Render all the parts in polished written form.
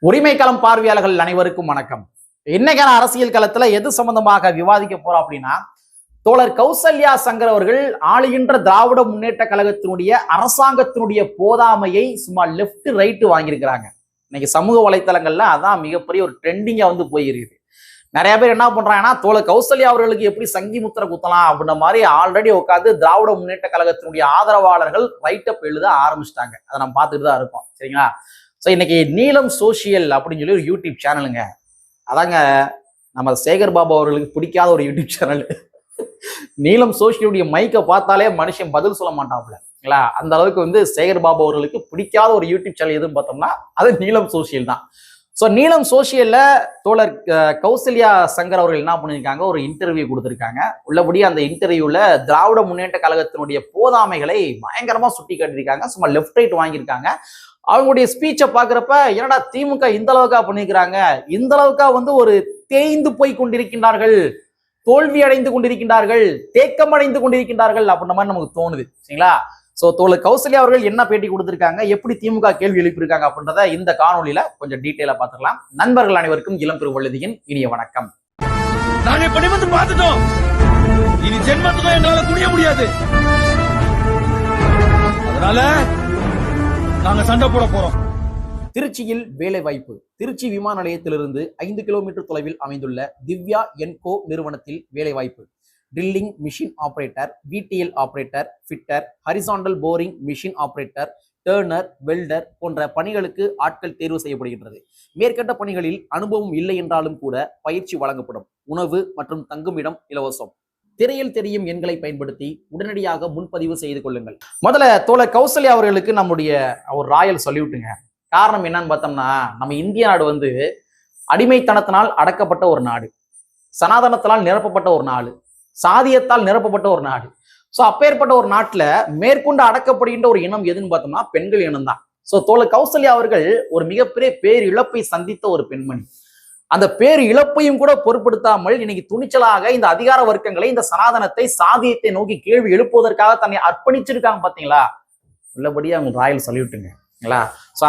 உரிமை களம் பார்வையாளர்கள் அனைவருக்கும் வணக்கம். இன்னைக்கான அரசியல் களத்துல எது சம்பந்தமாக விவாதிக்க போறோம் அப்படின்னா, தோழர் கௌசல்யா சங்கர் அவர்கள் ஆளுகின்ற திராவிட முன்னேற்ற கழகத்தினுடைய அரசாங்கத்தினுடைய போதாமையை சும்மா லெப்ட் ரைட் வாங்கியிருக்கிறாங்க. இன்னைக்கு சமூக வலைத்தளங்கள்ல அதான் மிகப்பெரிய ஒரு ட்ரெண்டிங்கா போயிருக்குது. நிறைய பேர் என்ன பண்றாங்கன்னா, தோழர் கௌசல்யா அவர்களுக்கு எப்படி சங்கி முத்திரை குத்தலாம் அப்படின்ற மாதிரி ஆல்ரெடி உட்காந்து திராவிட முன்னேற்ற கழகத்தினுடைய ஆதரவாளர்கள் ரைட் அப் எழுத ஆரம்பிச்சிட்டாங்க. அதை நம்ம பார்த்துட்டு தான் இருக்கோம். சரிங்களா? ஸோ இன்னைக்கு நீலம் சோசியல் அப்படின்னு சொல்லி ஒரு யூடியூப் சேனலுங்க. அதாங்க நம்ம சேகர் பாபு அவர்களுக்கு பிடிக்காத ஒரு யூடியூப் சேனல். நீலம் சோசியலுடைய மைக்கை பார்த்தாலே மனுஷன் பதில் சொல்ல மாட்டாப்ல. அந்த அளவுக்கு சேகர் பாபு அவர்களுக்கு பிடிக்காத ஒரு யூடியூப் சேனல் எதுன்னு பார்த்தோம்னா அது நீலம் சோசியல் தான். ஸோ நீலம் சோசியல்ல தோழர் கௌசல்யா சங்கர் அவர்கள் என்ன பண்ணியிருக்காங்க, ஒரு இன்டர்வியூ கொடுத்துருக்காங்க. உள்ளபடி அந்த இன்டர்வியூல திராவிட முன்னேற்ற கழகத்தினுடைய போதாமைகளை பயங்கரமா சுட்டி காட்டியிருக்காங்க. சும்மா லெஃப்ட் ரைட் வாங்கியிருக்காங்க. அவங்களுடைய ஸ்பீச்சை பாக்குறப்ப என்னடா திமுக இந்த அளவுக்கா பண்ணிக்கிறாங்க, இந்த அளவுக்கா ஒரு தேய்ந்து போய் கொண்டிருக்கின்றார்கள், தோல்வி அடைந்து கொண்டிருக்கின்றார்கள், தேக்கம் அடைந்து கொண்டிருக்கின்றார்கள் அப்படின்ற மாதிரி நமக்கு தோணுது. சரிங்களா? சோ தோழர் கௌசல்யா அவர்கள் என்ன பேட்டி கொடுத்திருக்காங்க, எப்படி திமுக கேள்வி எழுப்பியிருக்காங்க அப்படின்றத இந்த காணொலியில கொஞ்சம் டீட்டெயிலா பார்த்துக்கலாம். நண்பர்கள் அனைவருக்கும் இளம் திருவள்ளுதியின் இனிய வணக்கம். நாங்க இப்படி பார்த்துட்டோம், இனி ஜென்மத்துக்கும் எங்களால குடிய முடியாது, அதனால நாங்க சண்டை போட போறோம். திருச்சியில் வேலை வாய்ப்பு. திருச்சி விமான நிலையத்திலிருந்து 5 கிலோமீட்டர் தொலைவில் அமைந்துள்ள திவ்யா என்கோ நிறுவனத்தில் வேலை வாய்ப்பு. Drilling machine operator, VTL operator, fitter, horizontal boring machine operator, turner, welder போன்ற பணிகளுக்கு ஆட்கள் தேர்வு செய்யப்படுகின்றது. மேற்கண்ட பணிகளில் அனுபவம் இல்லை என்றாலும் கூட பயிற்சி வழங்கப்படும். உணவு மற்றும் தங்குமிடம் இலவசம். திரையில் தெரியும் எண்களை பயன்படுத்தி உடனடியாக முன்பதிவு செய்து கொள்ளுங்கள். முதல்ல தோழர் கௌசல்யா அவர்களுக்கு நம்முடைய ஒரு ராயல் சொல்லிவிட்டுங்க. காரணம் என்னன்னு பார்த்தோம்னா, நம்ம இந்திய நாடு அடிமைத்தனத்தினால் அடக்கப்பட்ட ஒரு நாடு, சனாதனத்தினால் நிரப்பப்பட்ட ஒரு நாடு, சாதியத்தால் நிரப்பப்பட்ட ஒரு நாடு. ஸோ அப்பேற்பட்ட ஒரு நாட்டுல மேற்கொண்டு அடக்கப்படுகின்ற ஒரு இனம் எதுன்னு பார்த்தோம்னா பெண்கள் இனம் தான். ஸோ தோழர் கௌசல்யா அவர்கள் ஒரு மிகப்பெரிய பேர் இழப்பை சந்தித்த ஒரு பெண்மணி. அந்த பேர் இழப்பையும் கூட பொருட்படுத்தாமல் இன்னைக்கு துணிச்சலாக இந்த அதிகார வர்க்கங்களை, இந்த சனாதனத்தை, சாதியத்தை நோக்கி கேள்வி எழுப்புவதற்காக தன்னை அர்ப்பணிச்சிருக்காங்க. பாத்தீங்களா? உள்ளபடியே அவங்க ராயல் சொல்லிவிட்டுங்க. ஸோ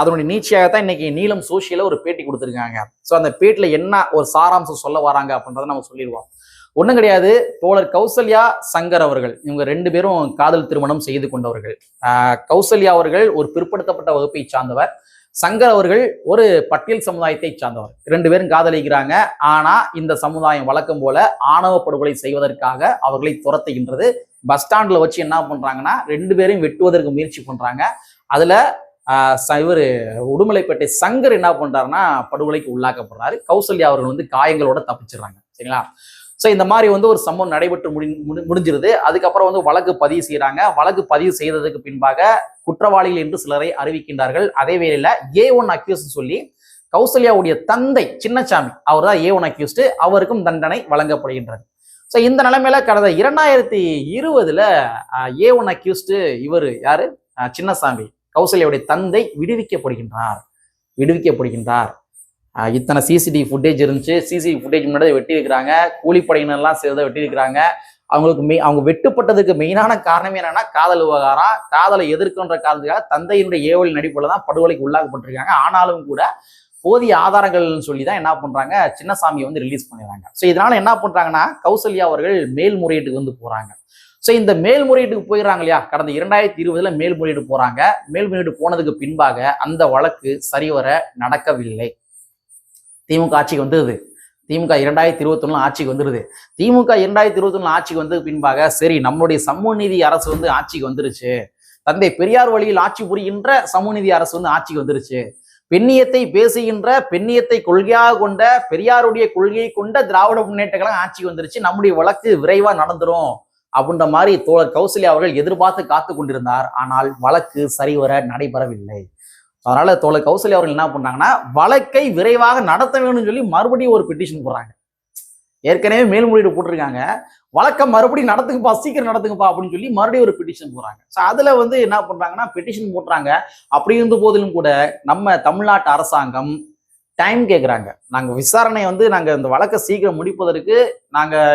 அதனுடைய நீட்சியாகத்தான் இன்னைக்கு நீலம் சோசியல ஒரு பேட்டி கொடுத்துருக்காங்க. ஸோ அந்த பேட்டில என்ன ஒரு சாராம்சம் சொல்ல வராங்க அப்படின்றத நம்ம சொல்லிடுவோம். ஒன்றும் கிடையாது. தோழர் கௌசல்யா சங்கர் அவர்கள் இவங்க 2 பேரும் காதல் திருமணம் செய்து கொண்டவர்கள். கௌசல்யா அவர்கள் ஒரு பிற்படுத்தப்பட்ட வகுப்பை சார்ந்தவர், சங்கர் அவர்கள் ஒரு பட்டியல் சமுதாயத்தை சார்ந்தவர். 2 பேரும் காதலிக்கிறாங்க. ஆனா இந்த சமுதாயம் வழக்கம் போல ஆணவ படுகொலை செய்வதற்காக அவர்களை துரத்துகின்றது. பஸ் ஸ்டாண்ட்ல வச்சு என்ன பண்றாங்கன்னா 2 பேரையும் வெட்டுவதற்கு முயற்சி பண்றாங்க. அதுல இவர் உடுமலைப்பேட்டை சங்கர் என்ன பண்றாருன்னா படுகொலைக்கு உள்ளாக்கப்படுறாரு. கௌசல்யா அவர்கள் காயங்களோட தப்பிச்சிடுறாங்க. சரிங்களா? ஸோ இந்த மாதிரி ஒரு சம்பவம் நடைபெற்று முடிஞ்சிருது. அதுக்கப்புறம் வழக்கு பதிவு செய்யறாங்க. வழக்கு பதிவு செய்ததுக்கு பின்பாக குற்றவாளிகள் என்று சிலரை அறிவிக்கின்றார்கள். அதே வேளையில A1 அக்யூஸ்ட் சொல்லி கௌசல்யாவுடைய தந்தை சின்னசாமி அவர் தான் A1 அக்யூஸ்ட், அவருக்கும் தண்டனை வழங்கப்படுகின்றது. ஸோ இந்த நிலைமையில கடந்த 2020 A1 அக்யூஸ்ட் இவர் யாரு, சின்னசாமி, கௌசல்யாவுடைய தந்தை விடுவிக்கப்படுகின்றார். இத்தனை சிசிடிவி ஃபுட்டேஜ் இருந்துச்சு. சிசிடிவி ஃபுட்டேஜ் முன்னாடி வெட்டி இருக்கிறாங்க. கூலிப்படையினர்லாம் சேர்ந்து வெட்டி இருக்கிறாங்க. அவங்க வெட்டுப்பட்டதுக்கு மெயினான காரணமே என்னன்னா காதல் விவகாரம். காதலை எதிர்க்கின்ற காரணத்துக்காக தந்தையினுடைய ஏவல் நடிப்புல தான் படுகொலைக்கு உள்ளாக்கப்பட்டிருக்காங்க. ஆனாலும் கூட போதிய ஆதாரங்கள்னு சொல்லி தான் என்ன பண்றாங்க, சின்னசாமியை ரிலீஸ் பண்ணிடுறாங்க. ஸோ இதனால என்ன பண்றாங்கன்னா கௌசல்யா அவர்கள் மேல்முறையீட்டுக்கு போறாங்க. ஸோ இந்த மேல்முறையீட்டுக்கு போயிடறாங்க இல்லையா, கடந்த 2020 மேல்முறையீடு போறாங்க. மேல்முறையீடு போனதுக்கு பின்பாக அந்த வழக்கு சரிவர நடக்கவில்லை. திமுக ஆட்சிக்கு வந்துருது. திமுக 2021 ஆட்சிக்கு வந்துருது. திமுக 2021 ஆட்சிக்கு வந்தது பின்பாக சரி நம்மளுடைய சமூக நீதி அரசு ஆட்சிக்கு வந்துருச்சு, தந்தை பெரியார் வழியில் ஆட்சி புரிகின்ற சமூக நீதி அரசு ஆட்சிக்கு வந்துருச்சு, பெண்ணியத்தை பேசுகின்ற, பெண்ணியத்தை கொள்கையாக கொண்ட, பெரியாருடைய கொள்கையை கொண்ட திராவிட முன்னேற்ற கழகம் ஆட்சிக்கு வந்துருச்சு, நம்முடைய வழக்கு விரைவா நடந்துரும் அப்படின்ற மாதிரி தோழர் கௌசல்யா அவர்கள் எதிர்பார்த்து காத்து கொண்டிருந்தார். ஆனால் வழக்கு சரிவர நடைபெறவில்லை. அதனால தோழர் கௌசல்யா அவர்கள் என்ன பண்ணாங்கன்னா வழக்கை விரைவாக நடத்த வேணும்னு சொல்லி மறுபடியும் ஒரு பெட்டிஷன் போடுறாங்க. ஏற்கனவே மேல்முறையீடு போட்டிருக்காங்க, வழக்கம் மறுபடியும் நடத்துங்கப்பா, சீக்கிரம் நடத்துங்கப்பா அப்படின்னு சொல்லி மறுபடியும் ஒரு பெட்டிஷன் போடுறாங்க. ஸோ அதுல என்ன பண்றாங்கன்னா பெட்டிஷன் போடுறாங்க. அப்படி இருந்த போதிலும் கூட நம்ம தமிழ்நாட்டு அரசாங்கம் டைம் கேட்குறாங்க. நாங்கள் விசாரணை வந்து நாங்கள் இந்த வழக்கை சீக்கிரம் முடிப்பதற்கு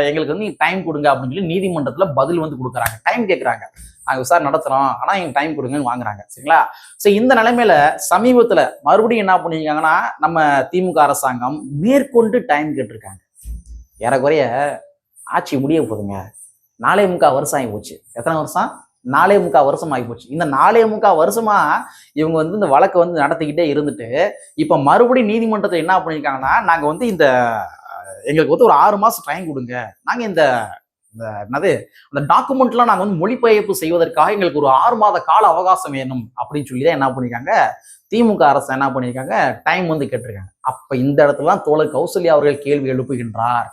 எங்களுக்கு வந்து டைம் கொடுங்க அப்படின்னு சொல்லி நீதிமன்றத்தில் பதில் வந்து கொடுக்குறாங்க. டைம் கேட்குறாங்க. நாங்கள் விசாரணை நடத்துகிறோம், ஆனால் எங்களுக்கு டைம் கொடுங்கன்னு வாங்குறாங்க. சரிங்களா? ஸோ இந்த நிலைமையில சமீபத்தில் மறுபடியும் என்ன பண்ணியிருக்காங்கன்னா, நம்ம திமுக அரசாங்கம் மேற்கொண்டு டைம் கேட்டிருக்காங்க. ஏறக்குறைய ஆட்சி முடிய போகுதுங்க. 4.25 வருஷம் ஆகி போச்சு. எத்தனை வருஷம்? 4.25 வருஷம் ஆகி போச்சு. இந்த 4.25 வருஷமா இவங்க வந்து இந்த வழக்கை வந்து நடத்திக்கிட்டே இருந்துட்டு இப்ப மறுபடியும் நீதிமன்றத்தை என்ன பண்ணியிருக்காங்கன்னா, நாங்க வந்து எங்களுக்கு வந்து ஒரு 6 மாசம் டைம் கொடுங்க, நாங்க என்னது அந்த டாக்குமெண்ட்லாம் நாங்க வந்து மொழிபெயர்ப்பு செய்வதற்காக எங்களுக்கு ஒரு 6 மாத கால அவகாசம் வேணும் அப்படின்னு சொல்லி தான் என்ன பண்ணியிருக்காங்க, திமுக அரசு என்ன பண்ணியிருக்காங்க, டைம் வந்து கேட்டிருக்காங்க. அப்ப இந்த இடத்துல தோழர் கௌசல்யா அவர்கள் கேள்வி எழுப்புகின்றார்.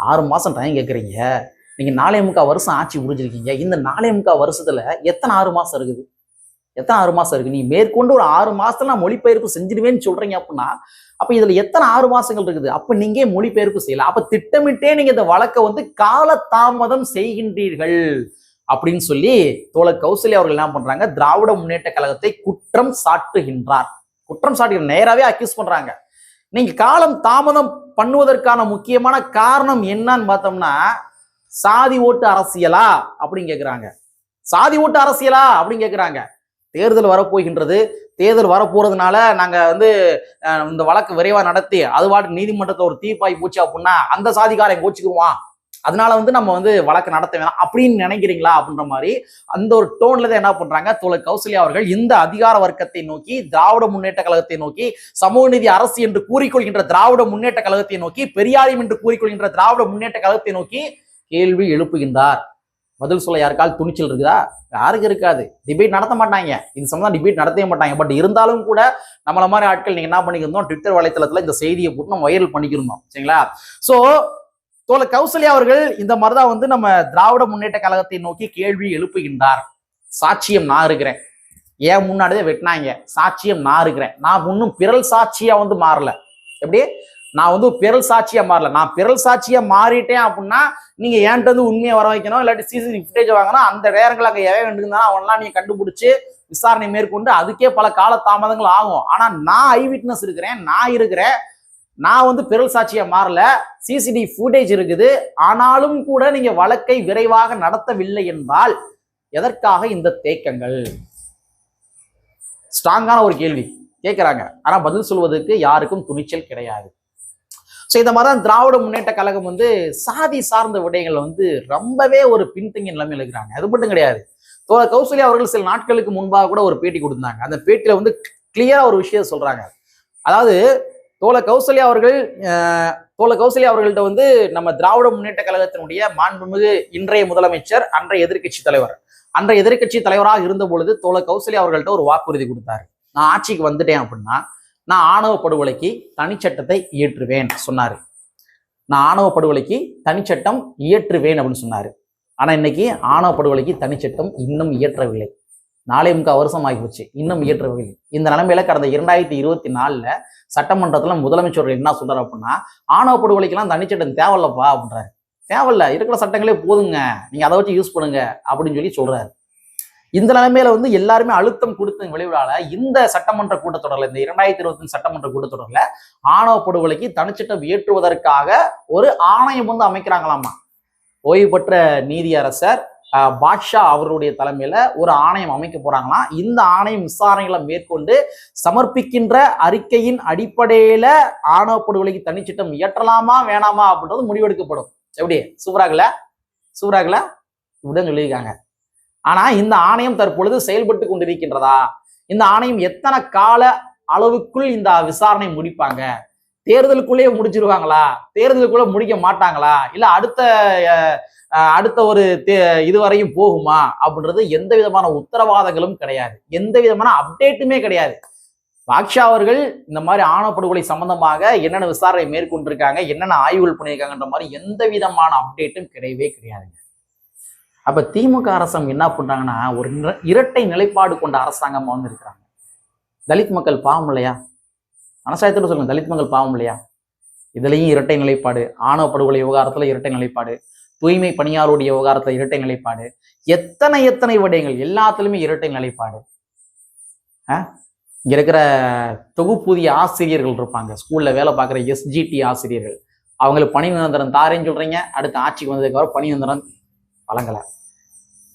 6 மாசம் டைம் கேட்குறீங்க, நீங்க 4.25 வருஷம் ஆட்சி புரிஞ்சிருக்கீங்க. இந்த 4.25 வருஷத்துல எத்தனை 6 மாசம் இருக்குது? எத்தனை 6 மாசம் இருக்கு? நீ மேற்கொண்டு ஒரு 6 மாசத்துல நான் மொழிபெயர்ப்பு செஞ்சிடுவேன்னு சொல்றீங்க அப்படின்னா, அப்ப இதுல எத்தனை 6 மாசங்கள் இருக்குது? அப்ப நீங்க மொழிபெயர்ப்பு செய்யல. அப்ப திட்டமிட்டே நீங்க இந்த வழக்கை வந்து கால தாமதம் செய்கின்றீர்கள் அப்படின்னு சொல்லி தோழர் கௌசல்யா அவர்கள் என்ன பண்றாங்க, திராவிட முன்னேற்ற கழகத்தை குற்றம் சாட்டுகின்றார். குற்றம் சாட்டுகிற நேராவே அக்யூஸ் பண்றாங்க. நீங்க காலம் தாமதம் பண்ணுவதற்கான முக்கியமான காரணம் என்னன்னு பார்த்தோம்னா, சாதி ஓட்டு அரசியலா அப்படின்னு கேட்கிறாங்க. சாதி ஓட்டு அரசியலா அப்படின்னு கேட்கிறாங்க. தேர்தல் வரப்போகின்றது, தேர்தல் வரப்போறதுனால நாங்க வந்து இந்த வழக்கு விரைவா நடத்தி அது வாட்டு நீதிமன்றத்தை ஒரு தீர்ப்பாய் போச்சு அப்படின்னா அந்த சாதிக்காரன் கோச்சுக்குவான், அதனால வந்து நம்ம வந்து வழக்கு நடத்த வேணாம் அப்படின்னு நினைக்கிறீங்களா அப்படின்ற மாதிரி அந்த ஒரு டோன்ல தான் என்ன பண்றாங்க தோழர் கௌசல்யா அவர்கள் இந்த அதிகார வர்க்கத்தை நோக்கி, திராவிட முன்னேற்ற கழகத்தை நோக்கி, சமூக நீதி அரசு என்று கூறிக்கொள்கின்ற திராவிட முன்னேற்ற கழகத்தை நோக்கி, பெரியாரியம் என்று கூறிக்கொள்கின்ற திராவிட முன்னேற்ற கழகத்தை நோக்கி கேள்வி எழுப்புகின்றார். பதில் சொல்ல யாருக்கால் துணிச்சல் இருக்குதா? யாருக்கு இருக்காது. டிபேட் நடத்த மாட்டாங்க, இது சம்பந்தம் டிபேட் நடத்தவே மாட்டாங்க. பட் இருந்தாலும் கூட நம்மள மாதிரி ஆட்கள் நீங்க என்ன பண்ணிக்கிறோம், ட்விட்டர் வலைத்தளத்துல இந்த செய்தியை போட்டு நம்ம வைரல் பண்ணிக்கிறோம். சரிங்களா? சோ தோழர் கௌசல்யா அவர்கள் இந்த மாதிரிதான் வந்து நம்ம திராவிட முன்னேற்ற கழகத்தை நோக்கி கேள்வி எழுப்புகின்றார். சாட்சியம் நான் இருக்கிறேன், ஏன் முன்னாடியே வெட்டினாங்க, சாட்சியம் நான் இருக்கிறேன், நான் இன்னும் பிறல் சாட்சியா வந்து மாறல. எப்படி? நான் வந்து பிறல் சாட்சியா மாறல. நான் பிறல் சாட்சியா மாறிட்டேன் அப்படின்னா நீங்க ஏன்ட்டு வந்து உண்மையை வர வைக்கணும், இல்லாட்டி சிசிடிவி ஃபுட்டேஜ் வாங்கணும். அந்த நேரங்கள் அங்கே எவன் வேண்டியிருந்தாலும் அவன்லாம் நீங்க கண்டுபிடிச்சு விசாரணை மேற்கொண்டு அதுக்கே பல கால தாமதங்கள் ஆகும். ஆனா நான் ஐ விட்னஸ் இருக்கிறேன், நான் இருக்கிறேன், நான் வந்து பிறல் சாட்சியா மாறல, சிசிடிவி ஃபுட்டேஜ் இருக்குது. ஆனாலும் கூட நீங்க வழக்கை விரைவாக நடத்தவில்லை என்றால் எதற்காக இந்த தேக்கங்கள்? ஸ்ட்ராங்கான ஒரு கேள்வி கேட்கிறாங்க. ஆனா பதில் சொல்வதற்கு யாருக்கும் துணிச்சல் கிடையாது. ஸோ இந்த மாதிரி தான் திராவிட முன்னேற்ற கழகம் வந்து சாதி சார்ந்த விடயங்கள் வந்து ரொம்பவே ஒரு பின்தங்கிய நிலைமையில் இருக்கிறாங்க. அது மட்டும் கிடையாது. தோழர் கௌசல்யா அவர்கள் சில நாட்களுக்கு முன்பாக கூட ஒரு பேட்டி கொடுத்தாங்க. அந்த பேட்டியில வந்து கிளியரா ஒரு விஷயம் சொல்றாங்க. அதாவது தோழர் கௌசல்யா அவர்கள்ட்ட வந்து நம்ம திராவிட முன்னேற்ற கழகத்தினுடைய மாண்புமிகு இன்றைய முதலமைச்சர், அன்றைய எதிர்க்கட்சி தலைவர், அன்றைய எதிர்க்கட்சி தலைவராக இருந்த பொழுது தோழர் கௌசல்யா அவர்கள்ட்ட ஒரு வாக்குறுதி கொடுத்தாரு. நான் ஆட்சிக்கு வந்துட்டேன் அப்படின்னா நான் ஆணவ படுகொலைக்கு தனிச்சட்டத்தை இயற்றுவேன் சொன்னாரு. நான் ஆணவ படுகொலைக்கு தனிச்சட்டம் இயற்றுவேன் அப்படின்னு சொன்னாரு. ஆனா இன்னைக்கு ஆணவ படுகொலைக்கு தனிச்சட்டம் இன்னும் இயற்றவில்லை. 4.25 வருஷம் ஆகிப்போச்சு, இன்னும் இயற்றவில்லை. இந்த நிலைமையில கடந்த 2024 சட்டமன்றத்துல முதலமைச்சர் என்ன சொல்றாரு அப்படின்னா, ஆணவ படுகொலைக்கெல்லாம் தனிச்சட்டம் தேவையில்லப்பா அப்படின்றாரு. தேவையில்ல, இருக்கிற சட்டங்களே போதுங்க, நீங்க அதை வச்சு யூஸ் பண்ணுங்க அப்படின்னு சொல்லி சொல்றாரு. இந்த நிலைமையில வந்து எல்லாருமே அழுத்தம் கொடுத்த விளைவுனால இந்த சட்டமன்ற கூட்டத்தொடர்ல, இந்த 2025 சட்டமன்ற கூட்டத்தொடர்ல ஆணவ படுகொலைக்கு தனிச்சட்டம் இயற்றுவதற்காக ஒரு ஆணையம் வந்து அமைக்கிறாங்களாமா. ஓய்வு பெற்ற நீதியரசர் பாட்ஷா அவருடைய தலைமையில ஒரு ஆணையம் அமைக்க போறாங்களாம். இந்த ஆணையம் விசாரணைகளை மேற்கொண்டு சமர்ப்பிக்கின்ற அறிக்கையின் அடிப்படையில ஆணவ படுகொலைக்கு தனிச்சட்டம் இயற்றலாமா வேணாமா அப்படின்றது முடிவெடுக்கப்படும். எப்படி? சூப்பராகல இப்படிதான் சொல்லியிருக்காங்க. ஆனா இந்த ஆணையம் தற்பொழுது செயல்பட்டு கொண்டிருக்கின்றதா? இந்த ஆணையம் எத்தனை கால அளவுக்குள் இந்த விசாரணை முடிப்பாங்க? தேர்தலுக்குள்ளேயே முடிச்சிருவாங்களா? தேர்தலுக்குள்ள முடிக்க மாட்டாங்களா? இல்ல அடுத்த ஒரு இதுவரையும் போகுமா அப்படின்றது எந்த விதமான உத்தரவாதங்களும் கிடையாது, எந்த விதமான அப்டேட்டுமே கிடையாது. பாக்ஷா அவர்கள் இந்த மாதிரி ஆணவ படுகொலை சம்பந்தமாக என்னென்ன விசாரணை மேற்கொண்டிருக்காங்க, என்னென்ன ஆய்வுகள் பண்ணியிருக்காங்கன்ற மாதிரி எந்த விதமான அப்டேட்டும் கிடையவே கிடையாதுங்க. அப்ப திமுக அரசாங்கம் என்ன பண்றாங்கன்னா, ஒரு இரட்டை நிலைப்பாடு கொண்ட அரசாங்கமா வந்து இருக்கிறாங்க. தலித் மக்கள் பாவம் இல்லையா? மனசாயத்துல சொல்லுங்க, தலித் மக்கள் பாவம் இல்லையா? இதுலயும் இரட்டை நிலைப்பாடு, ஆணவ படுகொலை விவகாரத்துல இரட்டை நிலைப்பாடு, தூய்மை பணியாளருடைய விவகாரத்துல இரட்டை நிலைப்பாடு, எத்தனை விடயங்கள் எல்லாத்துலயுமே இரட்டை நிலைப்பாடு. இங்கே இருக்கிற தொகுப்பூதிய ஆசிரியர்கள் இருப்பாங்க, ஸ்கூலில் வேலை பார்க்குற எஸ்ஜிடி ஆசிரியர்கள், அவங்களுக்கு பணி நிரந்தரம் தாரேன்னு சொல்கிறீங்க, அடுத்த ஆட்சிக்கு வந்ததுக்கப்புறம் பணி நிரந்தரம் வழங்கலை.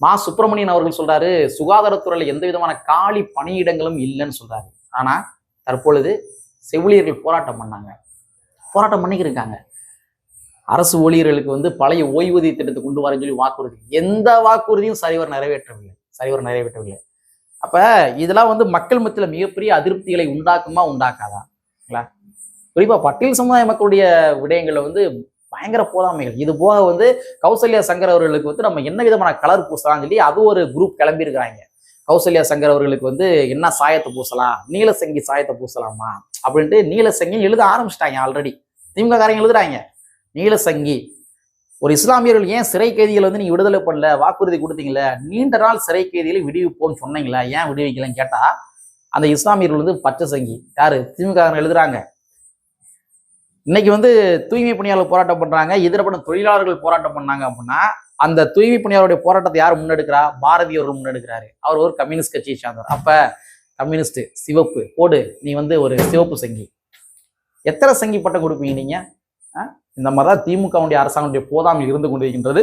மா சுப்பிரமணியன் அவர்கள் சொல்றாரு, சுகாதாரத்துறையில் எந்த விதமான காலி பணியிடங்களும் இல்லைன்னு சொல்றாரு. ஆனா தற்பொழுது செவிலியர்கள் போராட்டம் பண்ணிக்கிருக்காங்க. அரசு ஊழியர்களுக்கு பழைய ஓய்வூதிய திட்டத்தை கொண்டு வரேன்னு சொல்லி வாக்குறுதி, எந்த வாக்குறுதியும் சரிவர நிறைவேற்றவில்லை. அப்ப இதெல்லாம் மக்கள் மத்தியில் மிகப்பெரிய அதிருப்திகளை உண்டாக்காதா? குறிப்பா பட்டியல் சமுதாய மக்களுடைய விடயங்கள்ல பயங்கர போதாமைகள். இது போக கௌசல்யா சங்கர் அவர்களுக்கு நம்ம என்ன விதமான கலர் பூசலாம்னு சொல்லி அது ஒரு குரூப் கிளம்பி இருக்கிறாங்க. கௌசல்யா சங்கர் அவர்களுக்கு என்ன சாயத்தை பூசலாம், நீலசங்கி சாயத்தை பூசலாமா அப்படின்ட்டு நீலசங்கி எழுத ஆரம்பிச்சிட்டாங்க. ஆல்ரெடி திமுக காரங்க எழுதுறாங்க நீலசங்கி. ஒரு இஸ்லாமியர்கள் ஏன் சிறை கைதிகள் நீங்க விடுதலை பண்ணல, வாக்குறுதி கொடுத்தீங்களே, நீண்ட நாள் சிறை கைதிகளை விடுவிப்போம்னு சொன்னீங்களா, ஏன் விடுவிக்கலன்னு கேட்டா அந்த இஸ்லாமியர்கள் பச்சை சங்கி யாரு, திமுக எழுதுறாங்க. இன்னைக்கு தூய்மை பணியாளர் போராட்டம் பண்றாங்க, எதிர்ப்படும் தொழிலாளர்கள் போராட்டம் பண்ணாங்க அப்படின்னா அந்த தூய்மை பணியாளருடைய போராட்டத்தை யார் முன்னெடுக்கிறா? பாரதி அவர்கள் முன்னெடுக்கிறாரு. அவர் ஒரு கம்யூனிஸ்ட் கட்சியை சார்ந்தவர். அப்ப கம்யூனிஸ்ட் சிவப்பு போடு, நீ ஒரு சிவப்பு சங்கி. எத்தனை சங்கி பட்டம் கொடுப்பீங்க நீங்க? இந்த மாதிரிதான் திமுகவுடைய அரசாங்கத்துடைய போதாமை இருந்து கொண்டிருக்கின்றது.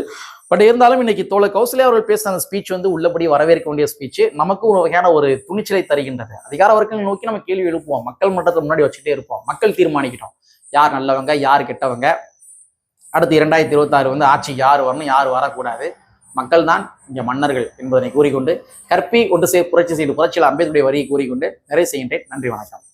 பட் இருந்தாலும் இன்னைக்கு தோழர் கௌசல்யா அவர்கள் பேசின அந்த ஸ்பீச் உள்ளபடி வரவேற்க வேண்டிய ஸ்பீச். நமக்கு ஒரு வகையான ஒரு துணிச்சலை தருகின்றது. அதிகார வர்க்கங்களை நோக்கி நம்ம கேள்வி எழுப்புவோம், மக்கள் மன்றத்தை முன்னாடி வச்சுட்டே இருப்போம், மக்கள் தீர்மானிக்கிட்டோம் யார் நல்லவங்க யார் கெட்டவங்க, அடுத்து 2026 ஆட்சி யார் வரணும் யார் வரக்கூடாது, மக்கள் தான் இங்க மன்னர்கள் என்பதனை கூறிக்கொண்டு, கற்பி ஒன்று புரட்சி செய்து புரட்சியில் அம்பேத்கருடைய வரியை கூறிக்கொண்டு நிறைவு செய்கின்றேன். நன்றி, வணக்கம்.